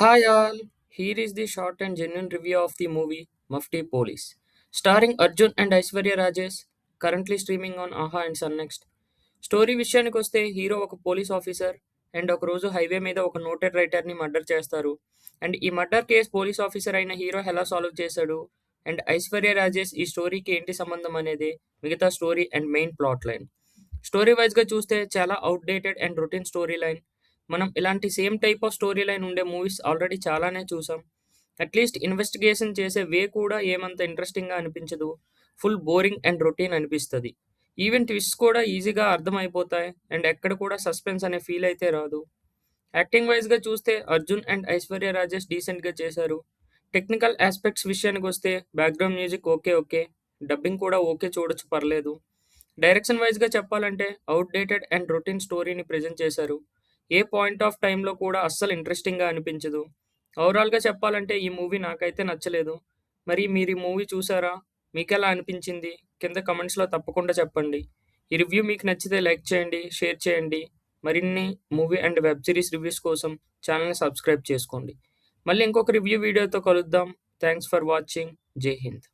Hi all, here is the short and genuine review of the movie Mufti Police, starring Arjun and Aishwarya Rajesh, currently streaming on AHA and Sun Next. Story విషయానికి వస్తే hero ఒక police officer and ఒక రోజు highway మీద ఒక noted రైటర్ని murder చేస్తారు. And ఈ murder case police officer అయిన హీరో ఎలా సాల్వ్ చేశాడు అండ్ ఐశ్వర్య రాజేష్ ఈ స్టోరీకి ఏంటి సంబంధం అనేది మిగతా story and main plot line. Story వైజ్గా చూస్తే చాలా outdated and routine story line. మనం ఇలాంటి same type of story line ఉండే మూవీస్ ఆల్రెడీ చాలానే చూసాం. అట్లీస్ట్ ఇన్వెస్టిగేషన్ చేసే వే కూడా ఏమంత ఇంట్రెస్టింగ్గా అనిపించదు. ఫుల్ బోరింగ్ అండ్ రొటీన్ అనిపిస్తుంది. ఈవెన్ ట్విస్ట్ కూడా ఈజీగా అర్థమైపోతాయి అండ్ ఎక్కడ కూడా సస్పెన్స్ అనే ఫీల్ అయితే రాదు. యాక్టింగ్ వైజ్గా చూస్తే అర్జున్ అండ్ ఐశ్వర్య రాజేష్ డీసెంట్గా చేశారు. టెక్నికల్ ఆస్పెక్ట్స్ విషయానికి వస్తే background music okay okay, dubbing కూడా ఓకే, చూడొచ్చు, పర్లేదు. డైరెక్షన్ వైజ్గా చెప్పాలంటే అవుట్డేటెడ్ అండ్ రొటీన్ స్టోరీని ప్రజెంట్ చేశారు. ఏ పాయింట్ ఆఫ్ టైంలో కూడా అస్సలు ఇంట్రెస్టింగ్గా అనిపించదు. ఓవరాల్గా చెప్పాలంటే ఈ మూవీ నాకైతే నచ్చలేదు. మరి మీరు ఈ మూవీ చూసారా? మీకెలా అనిపించింది? కింద కమెంట్స్లో తప్పకుండా చెప్పండి. ఈ రివ్యూ మీకు నచ్చితే లైక్ చేయండి, షేర్ చేయండి. మరిన్ని movie and web series reviews కోసం ఛానల్ని సబ్స్క్రైబ్ చేసుకోండి. మళ్ళీ ఇంకొక రివ్యూ వీడియోతో కలుద్దాం. Thanks for watching. జై హింద్.